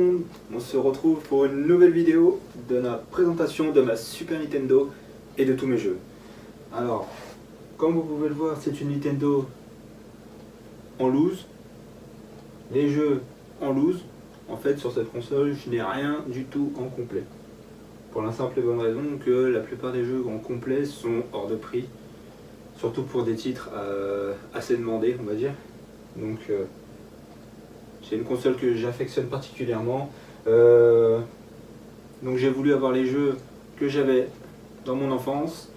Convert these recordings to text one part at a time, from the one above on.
monde, on se retrouve pour une nouvelle vidéo de la présentation de ma Super Nintendo et de tous mes jeux. Alors, comme vous pouvez le voir, c'est une Nintendo en loose, les jeux en loose. En fait, sur cette console, je n'ai rien du tout en complet. Pour la simple et bonne raison que la plupart des jeux en complet sont hors de prix, surtout pour des titres assez demandés, on va dire. Donc, c'est une console que j'affectionne particulièrement. Donc j'ai voulu avoir les jeux que j'avais dans mon enfance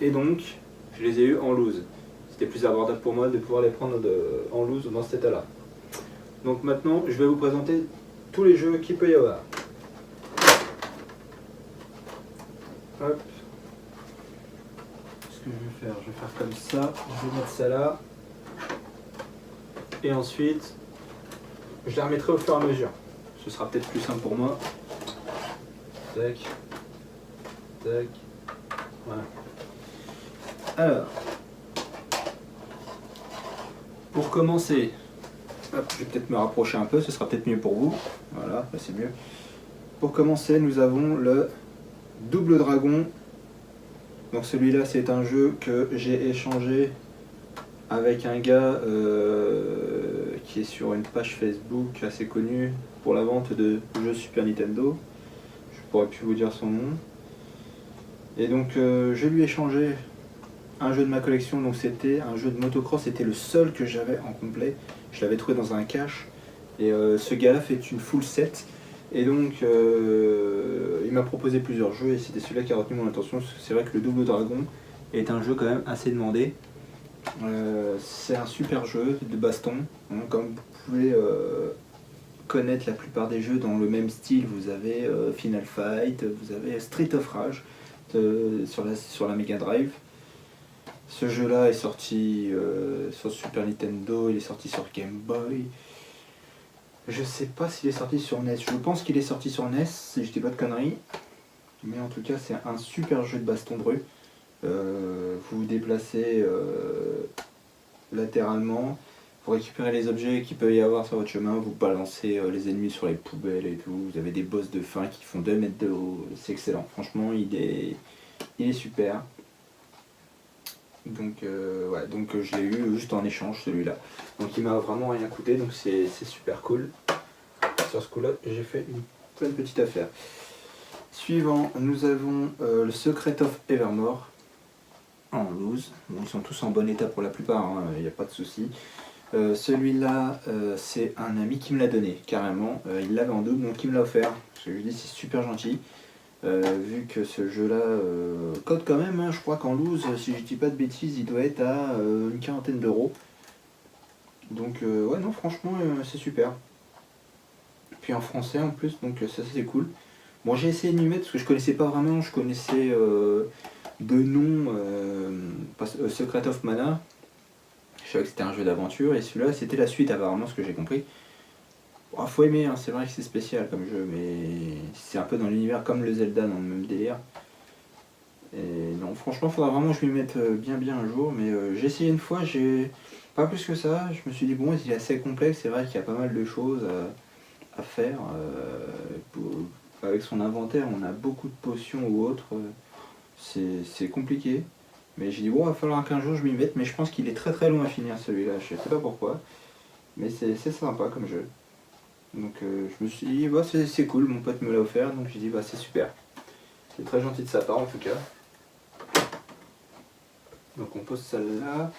et donc je les ai eus en loose. C'était plus abordable pour moi de pouvoir les prendre en loose dans cet état-là. Donc maintenant je vais vous présenter tous les jeux qu'il peut y avoir. Hop. Ce que je vais faire comme ça. Je vais mettre ça là. Et ensuite, je les remettrai au fur et à mesure. Ce sera peut-être plus simple pour moi. Tac. Tac. Voilà. Alors, pour commencer, hop, je vais peut-être me rapprocher un peu, ce sera peut-être mieux pour vous. Voilà, c'est mieux. Pour commencer, nous avons le Double Dragon. Donc celui-là, c'est un jeu que j'ai échangé avec un gars qui est sur une page Facebook assez connue pour la vente de jeux Super Nintendo. Je pourrais plus vous dire son nom. Et donc je lui ai échangé un jeu de ma collection, donc c'était un jeu de motocross, c'était le seul que j'avais en complet. Je l'avais trouvé dans un cache. Et ce gars-là fait une full set. Et donc il m'a proposé plusieurs jeux et c'était celui-là qui a retenu mon attention. C'est vrai que le Double Dragon est un jeu quand même assez demandé. C'est un super jeu de baston, hein, comme vous pouvez connaître la plupart des jeux dans le même style. Vous avez Final Fight, vous avez Street of Rage sur la Mega Drive. Ce jeu là est sorti sur Super Nintendo, il est sorti sur Game Boy. Je sais pas s'il est sorti sur NES, je pense qu'il est sorti sur NES si je dis pas de conneries. Mais en tout cas c'est un super jeu de baston de rue. Vous vous déplacez latéralement, vous récupérez les objets qu'il peut y avoir sur votre chemin, vous balancez les ennemis sur les poubelles et tout. Vous avez des boss de fin qui font 2 mètres de haut, c'est excellent. Franchement il est super. Donc ouais, donc je l'ai eu juste en échange celui-là. Donc il m'a vraiment rien coûté, donc c'est super cool. Sur ce coup-là, j'ai fait une pleine petite affaire. Suivant, nous avons le Secret of Evermore en loose. Bon, ils sont tous en bon état pour la plupart, il n'y a pas de souci. Celui-là, c'est un ami qui me l'a donné, carrément. Il l'avait en double, donc il me l'a offert. Je lui dis c'est super gentil. Vu que ce jeu-là cote quand même, hein, je crois qu'en loose, si je dis pas de bêtises, il doit être à une quarantaine d'euros. Donc ouais, non, franchement, c'est super. Puis en français en plus, donc ça c'est cool. Bon, j'ai essayé de m'y mettre parce que je connaissais pas vraiment, je connaissais de nom Secret of Mana. Je savais que c'était un jeu d'aventure et celui-là c'était la suite apparemment, ce que j'ai compris. Bon, faut aimer, hein, c'est vrai que c'est spécial comme jeu, mais c'est un peu dans l'univers comme le Zelda, dans le même délire. Et non, franchement, faudra vraiment que je m'y mette bien un jour, mais j'ai essayé une fois, j'ai pas plus que ça. Je me suis dit, bon, il est assez complexe, c'est vrai qu'il y a pas mal de choses à faire. Avec son inventaire, on a beaucoup de potions ou autres, c'est compliqué. Mais j'ai dit, bon, il va falloir qu'un jour je m'y mette, mais je pense qu'il est très long à finir celui-là, je sais pas pourquoi. Mais c'est sympa comme jeu. Donc je me suis dit, bah, c'est cool, mon pote me l'a offert, donc j'ai dit, bah, c'est super. C'est très gentil de sa part en tout cas. Donc on pose celle-là.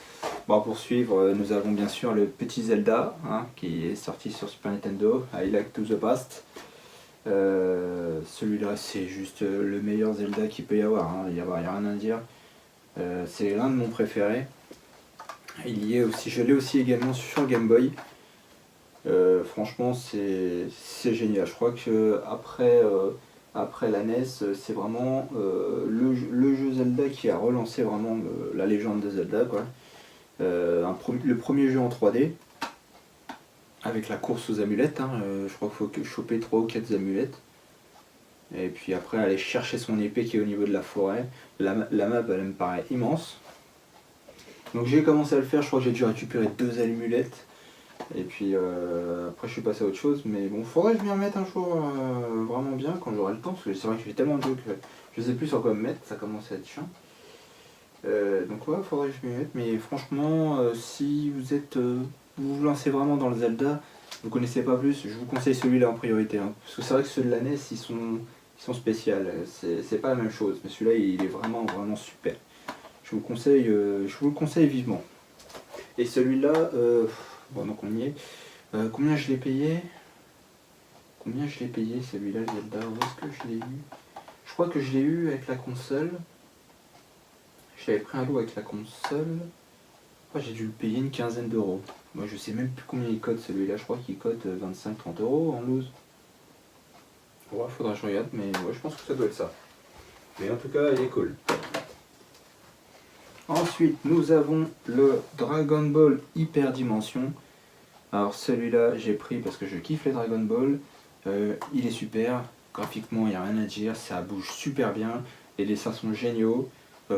Bon, pour suivre, nous avons bien sûr le petit Zelda, hein, qui est sorti sur Super Nintendo, I Like to the Past. Celui-là c'est juste le meilleur Zelda qu'il peut y avoir, hein. Il n'y a rien à dire. C'est l'un de mes préférés. Il y est aussi, je l'ai aussi également sur Game Boy. Franchement c'est génial. Je crois que après la NES, c'est vraiment le jeu Zelda qui a relancé vraiment la légende de Zelda, quoi. Le premier jeu en 3D avec la course aux amulettes, hein. Je crois qu'il faut choper 3 ou 4 amulettes et puis après aller chercher son épée qui est au niveau de la forêt. La map elle me paraît immense, donc j'ai commencé à le faire. Je crois que j'ai dû récupérer 2 amulettes Et puis après je suis passé à autre chose, mais bon, faudrait que je m'y remette un jour vraiment bien quand j'aurai le temps, parce que c'est vrai que j'ai tellement de jeux que je sais plus sur quoi me mettre, ça commence à être chiant. Donc ouais, faudrait que je m'y mette, mais franchement, si vous êtes, vous vous lancez vraiment dans le Zelda, vous connaissez pas plus, je vous conseille celui-là en priorité, hein, parce que c'est vrai que ceux de la NES, ils sont spéciaux, c'est pas la même chose, mais celui-là il est vraiment vraiment super. Je vous le conseille vivement. Et celui-là, bon donc on y est. Combien je l'ai payé? Combien je l'ai payé celui-là, le Zelda? Où est-ce que je l'ai eu? Je crois que je l'ai eu avec la console. Je l'avais pris un lot avec la console. J'ai dû le payer une quinzaine d'euros. Moi je sais même plus combien il cote celui-là. Je crois qu'il cote 25-30 euros en loose. Ouais, faudra que je regarde, mais ouais, je pense que ça doit être ça. Mais en tout cas, il est cool. Ensuite, nous avons le Dragon Ball Hyper Dimension. Alors celui-là, j'ai pris parce que je kiffe les Dragon Ball. Il est super. Graphiquement, il n'y a rien à dire. Ça bouge super bien. Les dessins sont géniaux.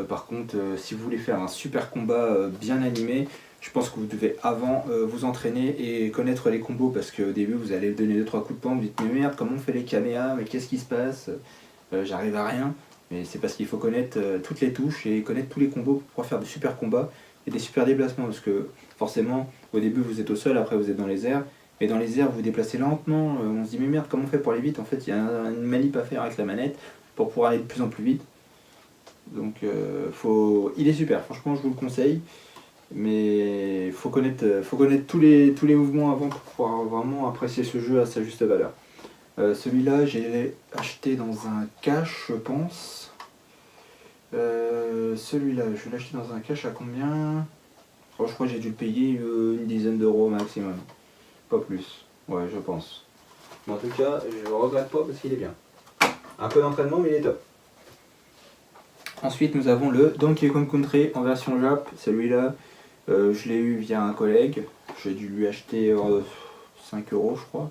Par contre, si vous voulez faire un super combat bien animé, je pense que vous devez avant vous entraîner et connaître les combos, parce qu'au début, vous allez donner 2-3 coups de poing. Vous dites, mais merde, comment on fait les kameha? Mais qu'est-ce qui se passe? J'arrive à rien. Mais c'est parce qu'il faut connaître toutes les touches et connaître tous les combos pour pouvoir faire de super combats et des super déplacements, parce que forcément au début vous êtes au sol, après vous êtes dans les airs, et dans les airs vous vous déplacez lentement, on se dit mais merde, comment on fait pour aller vite? En fait il y a une manip à faire avec la manette pour pouvoir aller de plus en plus vite. Donc il est super, franchement je vous le conseille, mais faut connaître tous les mouvements avant pour pouvoir vraiment apprécier ce jeu à sa juste valeur. Celui-là j'ai acheté dans un cash je pense. Celui-là je vais l'acheter dans un cash à combien? Je crois que j'ai dû le payer une dizaine d'euros maximum. Pas plus. Ouais, je pense. Mais en tout cas, je ne regrette pas parce qu'il est bien. Un peu d'entraînement, mais il est top. Ensuite, nous avons le Donkey Kong Country en version Jap. Celui-là, je l'ai eu via un collègue. J'ai dû lui acheter 5 euros, je crois.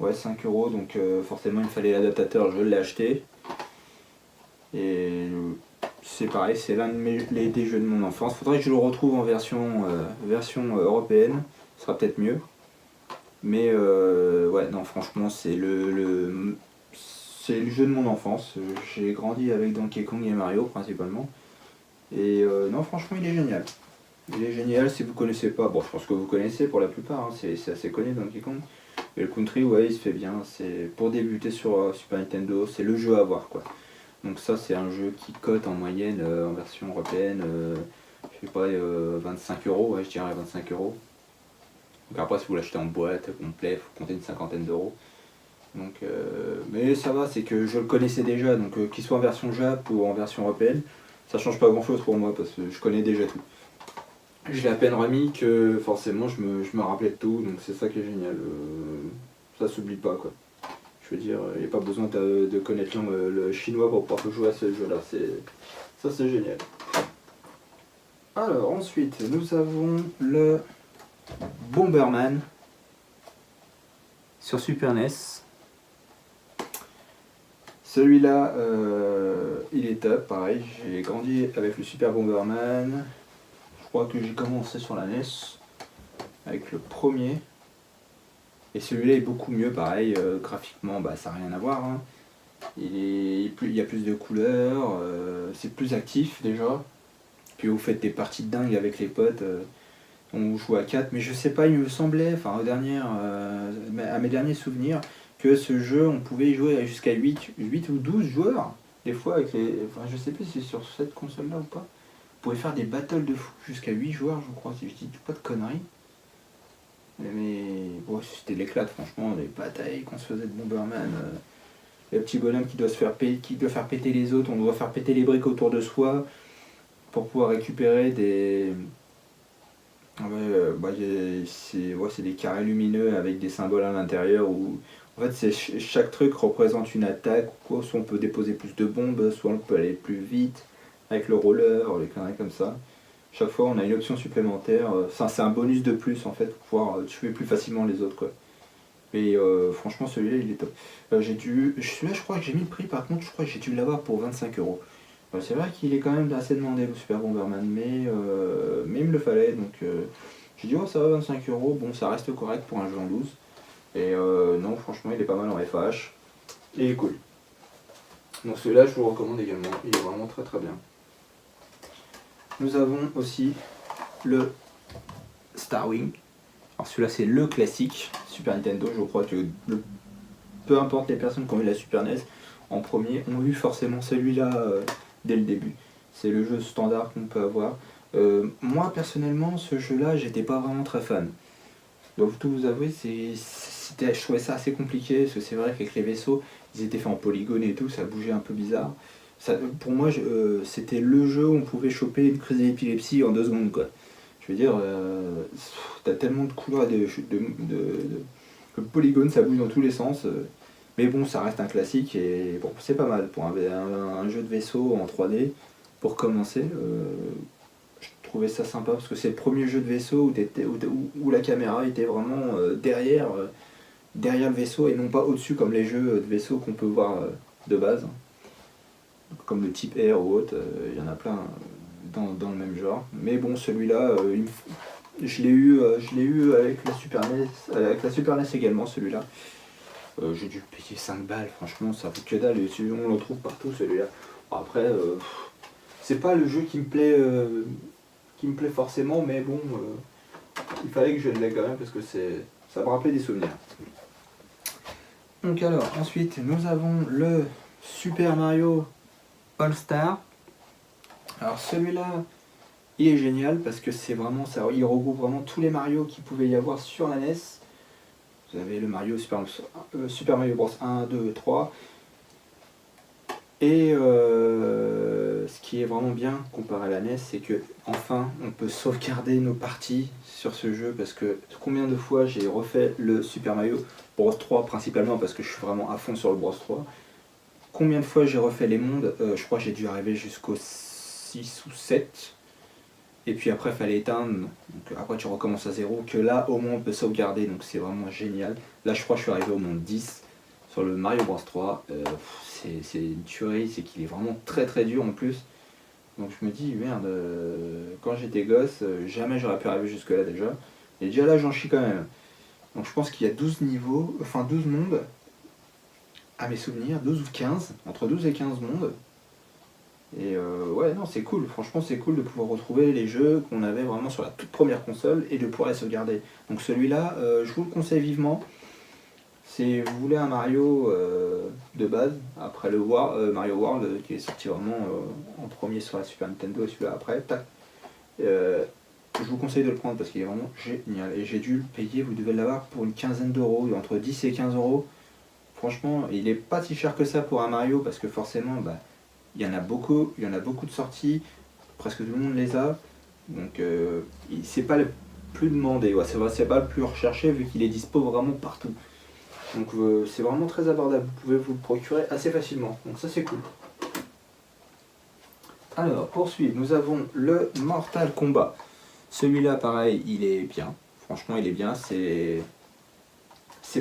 Ouais, 5 euros. Donc forcément, il me fallait l'adaptateur. Je l'ai acheté. Et c'est pareil, c'est l'un des jeux de mon enfance. Faudrait que je le retrouve en version européenne, ce sera peut-être mieux. Mais ouais, non, franchement, c'est c'est le jeu de mon enfance. J'ai grandi avec Donkey Kong et Mario principalement. Et non, franchement, il est génial. Il est génial si vous connaissez pas. Bon, je pense que vous connaissez pour la plupart, hein, c'est assez connu Donkey Kong. Et le country, ouais, il se fait bien. C'est pour débuter sur Super Nintendo, c'est le jeu à voir quoi. Donc ça c'est un jeu qui cote en moyenne en version européenne, je sais pas, 25 euros, ouais, je dirais 25 euros. Donc après si vous l'achetez en boîte complet, il faut compter une cinquantaine d'euros. Donc, mais ça va, c'est que je le connaissais déjà, donc qu'il soit en version Jap ou en version européenne, ça change pas grand chose pour moi parce que je connais déjà tout. Je l'ai à peine remis que forcément je me rappelais de tout, donc c'est ça qui est génial. Ça s'oublie pas quoi. Je veux dire, il n'y a pas besoin de connaître le chinois pour pouvoir jouer à ce jeu-là. Ça, c'est génial. Alors, ensuite, nous avons le Bomberman sur Super NES. Celui-là, il est top, pareil. J'ai grandi avec le Super Bomberman. Je crois que j'ai commencé sur la NES avec le premier. Et celui-là est beaucoup mieux, pareil, graphiquement, bah, ça n'a rien à voir. Hein. Il y a plus de couleurs, c'est plus actif déjà. Puis vous faites des parties de dingue avec les potes, on joue à 4, mais je sais pas, il me semblait, enfin à mes derniers souvenirs, que ce jeu on pouvait y jouer jusqu'à 8 ou 12 joueurs, des fois avec les. Enfin je sais plus si c'est sur cette console là ou pas. Vous pouvez faire des battles de fou jusqu'à 8 joueurs je crois, si je dis pas de conneries. Mais bon, c'était l'éclate franchement, les batailles qu'on se faisait de Bomberman. Le petit bonhomme qui doit faire péter les autres, on doit faire péter les briques autour de soi pour pouvoir récupérer des. C'est des carrés lumineux avec des symboles à l'intérieur où en fait chaque truc représente une attaque, quoi. Soit on peut déposer plus de bombes, soit on peut aller plus vite avec le roller, les conneries comme ça. Chaque fois on a une option supplémentaire, c'est un bonus de plus en fait pour pouvoir tuer plus facilement les autres quoi. Et franchement celui-là il est top. Celui-là je crois que j'ai mis le prix, par contre je crois que j'ai dû l'avoir pour 25 euros. C'est vrai qu'il est quand même assez demandé le Super Bomberman, mais il me le fallait, donc J'ai dit oh ça va 25 euros, bon ça reste correct pour un jeu en 12. Et non franchement il est pas mal en FH. Et il est cool. Donc celui-là je vous le recommande également, il est vraiment très très bien. Nous avons aussi le Starwing. Alors celui-là c'est le classique Super Nintendo, je crois que peu importe les personnes qui ont eu la Super NES en premier ont eu forcément celui-là dès le début. C'est le jeu standard qu'on peut avoir. Moi personnellement ce jeu-là j'étais pas vraiment très fan. Donc tout vous avouer, je trouvais ça assez compliqué parce que c'est vrai qu'avec les vaisseaux ils étaient faits en polygone et tout, ça bougeait un peu bizarre. Pour moi c'était le jeu où on pouvait choper une crise d'épilepsie en 2 secondes quoi. Je veux dire, t'as tellement de couleurs le polygone ça bouge dans tous les sens. Mais bon, ça reste un classique et bon, c'est pas mal pour un jeu de vaisseau en 3D pour commencer. Je trouvais ça sympa parce que c'est le premier jeu de vaisseau où la caméra était vraiment derrière le vaisseau et non pas au-dessus comme les jeux de vaisseau qu'on peut voir de base. Comme le type Air ou autre, il y en a plein dans le même genre. Mais bon, celui-là, je l'ai eu avec la Super NES également, celui-là. J'ai dû le payer 5 balles, franchement, ça vaut que dalle. Et on le trouve partout, celui-là. Bon, après, c'est pas le jeu qui me plaît forcément, mais bon, il fallait que je l'ai quand même parce que ça me rappelait des souvenirs. Donc alors, ensuite, nous avons le Super Mario All-Star. Alors celui-là, il est génial parce que c'est vraiment ça, il regroupe vraiment tous les Mario qu'il pouvait y avoir sur la NES. Vous avez le Mario Super Mario Bros 1, 2, 3. Et ce qui est vraiment bien comparé à la NES, c'est que enfin on peut sauvegarder nos parties sur ce jeu parce que combien de fois j'ai refait le Super Mario Bros 3 principalement parce que je suis vraiment à fond sur le Bros 3. Combien de fois j'ai refait les mondes, je crois que j'ai dû arriver jusqu'au 6 ou 7. Et puis après il fallait éteindre, donc après tu recommences à 0, que là au moins on peut sauvegarder, donc c'est vraiment génial. Là je crois que je suis arrivé au monde 10 sur le Mario Bros 3, c'est une tuerie, c'est qu'il est vraiment très très dur en plus. Donc je me dis merde, quand j'étais gosse, jamais j'aurais pu arriver jusque là déjà. Et déjà là j'en chie quand même. Donc je pense qu'il y a 12 niveaux, enfin 12 mondes, à mes souvenirs, 12 ou 15, entre 12 et 15 mondes. Et ouais, non, c'est cool, franchement c'est cool de pouvoir retrouver les jeux qu'on avait vraiment sur la toute première console et de pouvoir les sauvegarder. Donc celui-là, je vous le conseille vivement. Si vous voulez un Mario de base, après le Mario World qui est sorti vraiment en premier sur la Super Nintendo et celui-là après, tac. Je vous conseille de le prendre parce qu'il est vraiment génial. Et j'ai dû le payer, vous devez l'avoir pour une quinzaine d'euros, entre 10 et 15 euros. Franchement, il est pas si cher que ça pour un Mario parce que forcément, bah, il y en a beaucoup de sorties, presque tout le monde les a. Donc c'est pas le plus demandé, ouais, c'est pas le plus recherché vu qu'il est dispo vraiment partout. Donc c'est vraiment très abordable, vous pouvez vous le procurer assez facilement. Donc ça c'est cool. Alors, pour suivre, nous avons le Mortal Kombat. Celui-là, pareil, il est bien. Franchement, il est bien. C'est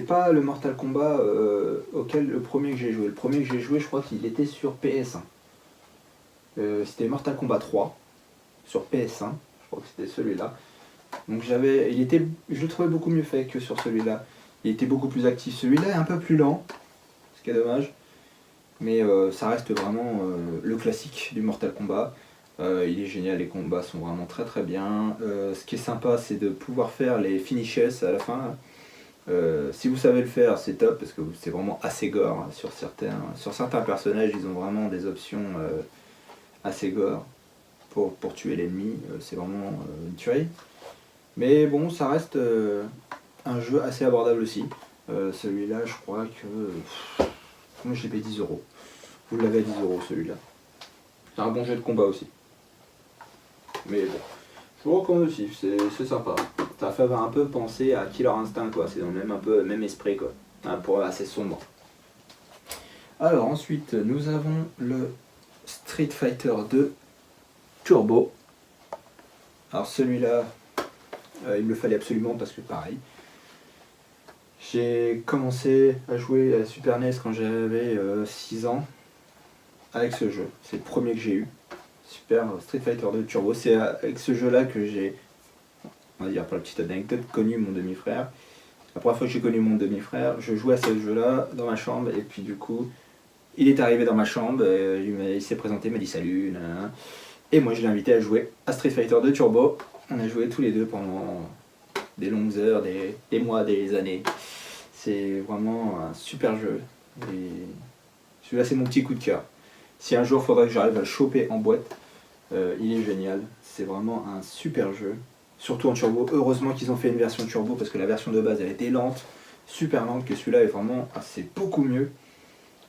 pas le Mortal Kombat le premier que j'ai joué. Le premier que j'ai joué, je crois qu'il était sur PS1. C'était Mortal Kombat 3 sur PS1. Je crois que c'était celui-là. Donc je le trouvais beaucoup mieux fait que sur celui-là. Il était beaucoup plus actif. Celui-là est un peu plus lent, ce qui est dommage. Mais ça reste vraiment le classique du Mortal Kombat. Il est génial, les combats sont vraiment très très bien. Ce qui est sympa, c'est de pouvoir faire les finishes à la fin. Si vous savez le faire, c'est top parce que c'est vraiment assez gore. Hein. Sur certains personnages, ils ont vraiment des options assez gore pour tuer l'ennemi. C'est vraiment une tuerie. Mais bon, ça reste un jeu assez abordable aussi. Celui-là, je crois que... moi, je l'ai payé 10 euros. Vous l'avez à 10 euros celui-là. C'est un bon jeu de combat aussi. Mais bon, je vous recommande aussi, c'est sympa. Ça fait un peu penser à Killer Instinct, quoi. C'est dans le même esprit, quoi. Pour assez sombre. Alors ensuite, nous avons le Street Fighter 2 Turbo. Alors celui-là, il me le fallait absolument parce que pareil. J'ai commencé à jouer à la Super NES quand j'avais 6 ans avec ce jeu. C'est le premier que j'ai eu. Super Street Fighter 2 Turbo. C'est avec ce jeu-là que j'ai on va dire pour la petite anecdote, connu mon demi-frère. La première fois que j'ai connu mon demi-frère, je jouais à ce jeu-là dans ma chambre, et puis du coup, il est arrivé dans ma chambre, il s'est présenté, il m'a dit salut, nanana. Et moi je l'ai invité à jouer à Street Fighter 2 Turbo. On a joué tous les deux pendant des longues heures, des mois, des années. C'est vraiment un super jeu. Et celui-là c'est mon petit coup de cœur. Si un jour il faudrait que j'arrive à le choper en boîte, il est génial. C'est vraiment un super jeu. Surtout en turbo. Heureusement qu'ils ont fait une version turbo parce que la version de base elle était lente, super lente, que celui-là est vraiment c'est beaucoup mieux.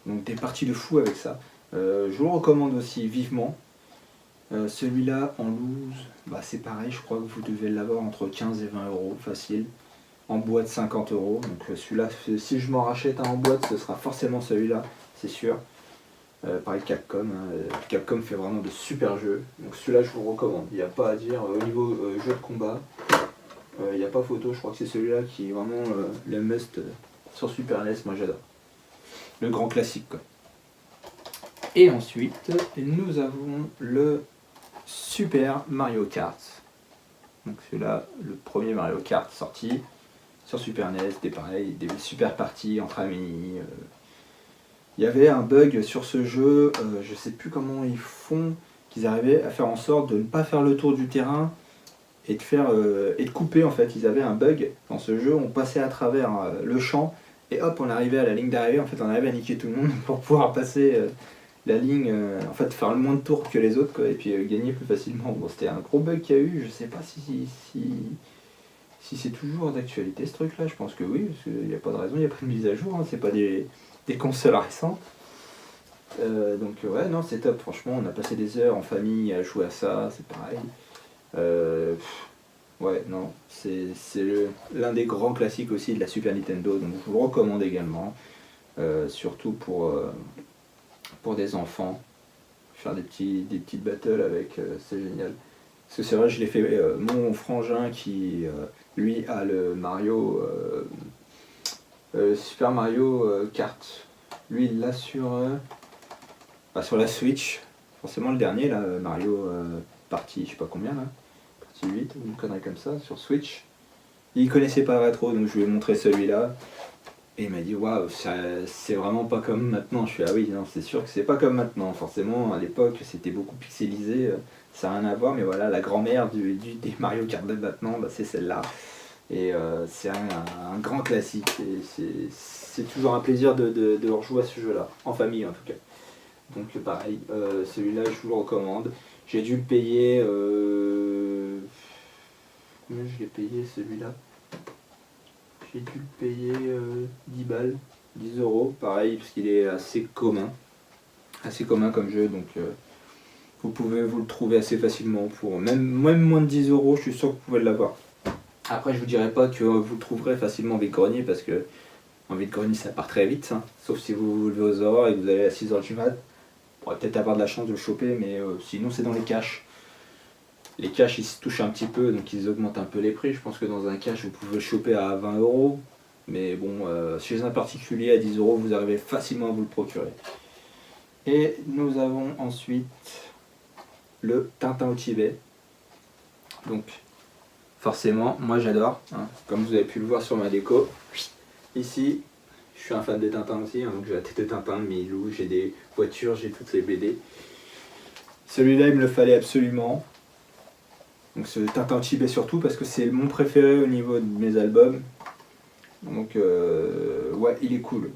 Donc des parties de fou avec ça. Je vous le recommande aussi vivement. Celui-là en loose, bah, c'est pareil, je crois que vous devez l'avoir entre 15 et 20 euros, facile. En boîte 50 euros. Donc celui-là, si je m'en rachète un en boîte, ce sera forcément celui-là, c'est sûr. Pareil Capcom, Capcom fait vraiment de super jeux. Donc celui-là je vous le recommande. Il n'y a pas à dire au niveau jeu de combat. Il n'y a pas photo, je crois que c'est celui-là qui est vraiment le must sur Super NES, moi j'adore. Le grand classique quoi. Et ensuite, nous avons le Super Mario Kart. Donc celui-là, le premier Mario Kart sorti sur Super NES, c'était pareil, des super parties entre amis. Il y avait un bug sur ce jeu, je sais plus comment ils font, qu'ils arrivaient à faire en sorte de ne pas faire le tour du terrain et de couper en fait. Ils avaient un bug dans ce jeu, on passait à travers le champ et hop on arrivait à la ligne d'arrivée, en fait on arrivait à niquer tout le monde pour pouvoir passer la ligne, en fait faire le moins de tours que les autres quoi, et puis gagner plus facilement. Bon, c'était un gros bug qu'il y a eu, je sais pas si c'est toujours d'actualité ce truc là, je pense que oui, parce qu'il n'y a pas de raison, il n'y a pas de mise à jour, hein. C'est pas des consoles récentes. Donc ouais, non, c'est top, franchement, on a passé des heures en famille à jouer à ça, c'est pareil. Ouais, non, c'est l'un des grands classiques aussi de la Super Nintendo, donc je vous le recommande également, surtout pour des enfants, faire des petites battles avec, c'est génial. Parce que c'est vrai, je l'ai fait, mon frangin qui, lui, a le Mario, Super Mario Kart. Lui, il l'a sur la Switch. Forcément, le dernier, là, Mario partie, je sais pas combien, là. Partie 8, ou une connerie comme ça, sur Switch. Il connaissait pas rétro, donc je lui ai montré celui-là. Et il m'a dit, waouh, c'est vraiment pas comme maintenant. Je suis, ah oui, non, c'est sûr que c'est pas comme maintenant. Forcément, à l'époque, c'était beaucoup pixelisé. Ça n'a rien à voir, mais voilà, la grand-mère des Mario Kart de maintenant, bah, c'est celle-là. Et c'est un grand classique. Et c'est toujours un plaisir de rejouer à ce jeu-là, en famille en tout cas. Donc pareil, celui-là je vous le recommande. J'ai dû le payer... Combien je l'ai payé celui-là? J'ai dû le payer 10 balles, 10 euros, pareil, parce qu'il est assez commun comme jeu, donc vous pouvez vous le trouver assez facilement pour même moins de 10 euros, je suis sûr que vous pouvez l'avoir. Après, je vous dirais pas que vous le trouverez facilement en vide-grenier, parce que en vide-grenier ça part très vite, hein. Sauf si vous vous levez aux aurores et que vous allez à 6h du mat, vous pourrez peut-être avoir de la chance de le choper, mais sinon c'est dans les caches. Les caches ils se touchent un petit peu, donc ils augmentent un peu les prix. Je pense que dans un cache vous pouvez le choper à 20 euros, mais bon, chez un particulier à 10 euros vous arrivez facilement à vous le procurer. Et nous avons ensuite le Tintin au Tibet. Donc forcément, moi j'adore, hein, comme vous avez pu le voir sur ma déco. Ici, je suis un fan des Tintins aussi, hein, donc j'ai la tête de Tintin, Milou, j'ai des voitures, j'ai toutes les BD. Celui-là, il me le fallait absolument. Donc ce Tintin au Tibet surtout, parce que c'est mon préféré au niveau de mes albums. Donc ouais, il est cool.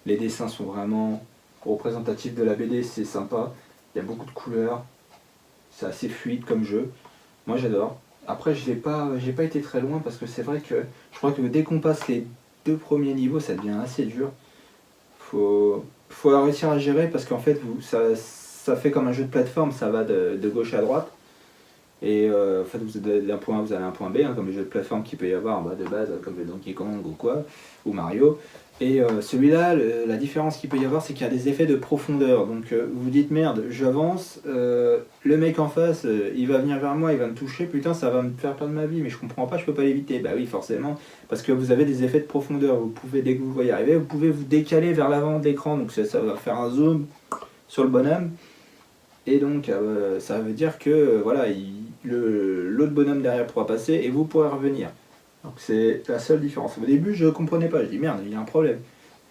Les dessins sont vraiment représentatifs de la BD, c'est sympa. Il y a beaucoup de couleurs, c'est assez fluide comme jeu. Moi j'adore. Après j'ai pas été très loin parce que c'est vrai que je crois que dès qu'on passe les 2 premiers niveaux ça devient assez dur. Faut réussir à gérer parce qu'en fait ça fait comme un jeu de plateforme, ça va de gauche à droite. Et en fait vous allez d'un point A, vous allez à un point B, hein, comme les jeux de plateforme qu'il peut y avoir de base, comme le Donkey Kong ou quoi, ou Mario. Et celui-là, la différence qu'il peut y avoir, c'est qu'il y a des effets de profondeur. Donc vous dites merde, j'avance, le mec en face, il va venir vers moi, il va me toucher, putain ça va me faire perdre ma vie, mais je comprends pas, je peux pas l'éviter. Bah oui forcément, parce que vous avez des effets de profondeur. Vous pouvez, dès que vous le voyez arriver, vous pouvez vous décaler vers l'avant de l'écran, donc ça va faire un zoom sur le bonhomme. Et donc ça veut dire que voilà, l'autre bonhomme derrière pourra passer et vous pourrez revenir. Donc c'est la seule différence. Au début je comprenais pas, je dis merde, il y a un problème.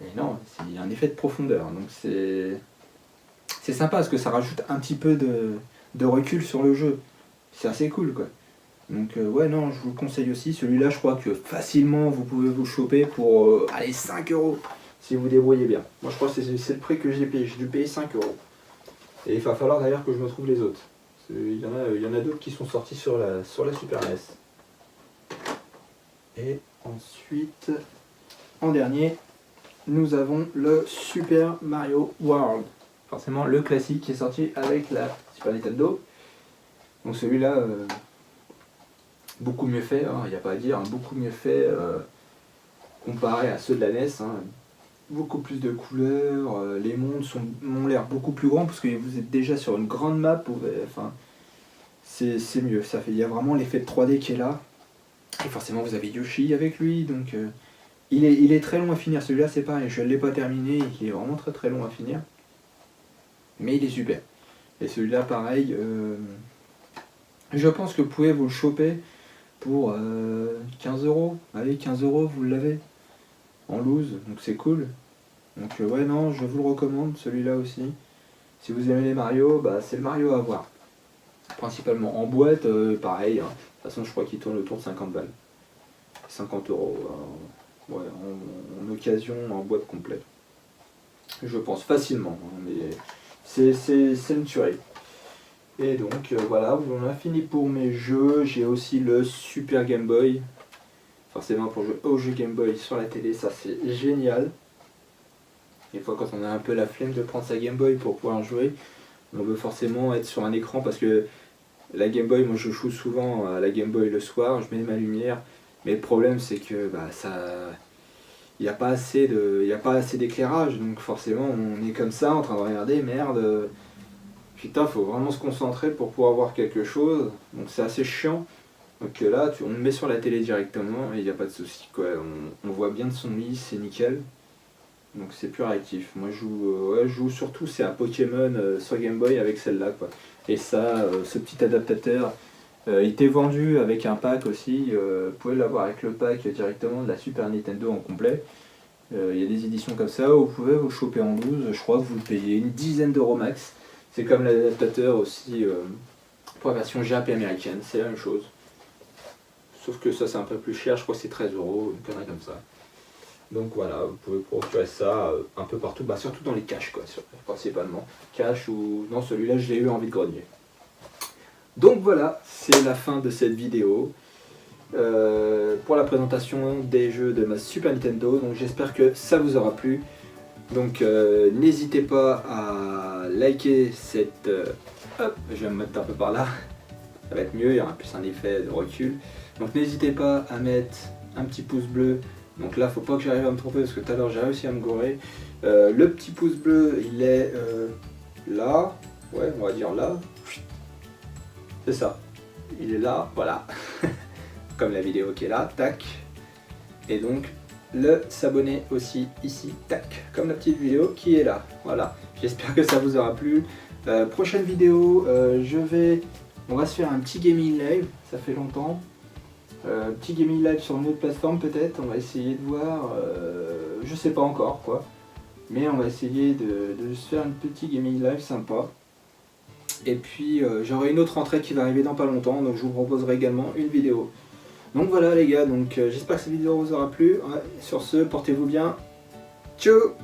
Et non, il y a un effet de profondeur. Donc c'est sympa parce que ça rajoute un petit peu de recul sur le jeu. C'est assez cool quoi. Donc ouais non, je vous le conseille aussi. Celui-là je crois que facilement vous pouvez vous le choper pour allez 5 € si vous vous débrouillez bien. Moi je crois que c'est le prix que j'ai payé. J'ai dû payer 5 €. Et il va falloir d'ailleurs que je me trouve les autres. Il y en a d'autres qui sont sortis sur la Super NES. Et ensuite, en dernier, nous avons le Super Mario World. Forcément le classique qui est sorti avec la Super Nintendo. Donc celui-là, beaucoup mieux fait, il n'y a pas à dire, beaucoup mieux fait comparé à ceux de la NES. Beaucoup plus de couleurs, les mondes ont l'air beaucoup plus grands parce que vous êtes déjà sur une grande map, enfin, c'est mieux, il y a vraiment l'effet de 3D qui est là. Et forcément vous avez Yoshi avec lui, donc il est très long à finir, celui-là c'est pareil, je ne l'ai pas terminé, il est vraiment très très long à finir. Mais il est super. Et celui-là pareil, je pense que vous pouvez vous le choper pour 15 €. Allez, 15 € vous l'avez en loose, donc c'est cool. Donc ouais non, je vous le recommande, celui-là aussi. Si vous aimez les Mario, bah, c'est le Mario à avoir. Principalement en boîte, pareil, de toute façon je crois qu'il tourne autour de 50 balles. 50 €, ouais, en occasion, en boîte complète. Je pense facilement, mais c'est une tuerie. Et donc voilà, on a fini pour mes jeux. J'ai aussi le Super Game Boy. Forcément pour jouer au jeu Game Boy sur la télé, ça c'est génial. Des fois quand on a un peu la flemme de prendre sa Game Boy pour pouvoir jouer, on veut forcément être sur un écran parce que la Game Boy, moi je joue souvent à la Game Boy le soir, je mets ma lumière, mais le problème c'est que il n'y a pas assez d'éclairage, donc forcément on est comme ça en train de regarder, merde, putain faut vraiment se concentrer pour pouvoir voir quelque chose, donc c'est assez chiant. Donc là on le met sur la télé directement et il n'y a pas de souci quoi, on voit bien de son lit, c'est nickel. Donc c'est plus réactif. Moi je joue surtout c'est à Pokémon sur Game Boy avec celle-là quoi. Et ça, ce petit adaptateur, il était vendu avec un pack aussi. Vous pouvez l'avoir avec le pack directement de la Super Nintendo en complet. Il y a des éditions comme ça où vous pouvez vous choper en loose. Je crois que vous le payez une dizaine d'euros max. C'est comme l'adaptateur aussi pour la version Jap et américaine, c'est la même chose. Sauf que ça c'est un peu plus cher, je crois que c'est 13 €, une connerie comme ça. Donc voilà, vous pouvez procurer ça un peu partout, bah surtout dans les caches quoi, principalement. Cache ou... non, celui-là je l'ai eu en vide-grenier. Donc voilà, c'est la fin de cette vidéo. Pour la présentation des jeux de ma Super Nintendo, donc j'espère que ça vous aura plu. Donc n'hésitez pas à liker cette... hop, je vais me mettre un peu par là, ça va être mieux, il y aura plus un effet de recul. Donc n'hésitez pas à mettre un petit pouce bleu. Donc là, faut pas que j'arrive à me tromper parce que tout à l'heure j'ai réussi à me gourer. Le petit pouce bleu, il est là. Ouais, on va dire là. C'est ça. Il est là, voilà. Comme la vidéo qui est là, tac. Et donc, le s'abonner aussi ici, tac. Comme la petite vidéo qui est là, voilà. J'espère que ça vous aura plu. Prochaine vidéo, on va se faire un petit gaming live, ça fait longtemps. Petit gaming live sur une autre plateforme peut-être, on va essayer de voir, je sais pas encore quoi, mais on va essayer de se faire un petit gaming live sympa. Et puis j'aurai une autre entrée qui va arriver dans pas longtemps, donc je vous proposerai également une vidéo. Donc voilà les gars, donc j'espère que cette vidéo vous aura plu. Ouais, sur ce, portez-vous bien, ciao.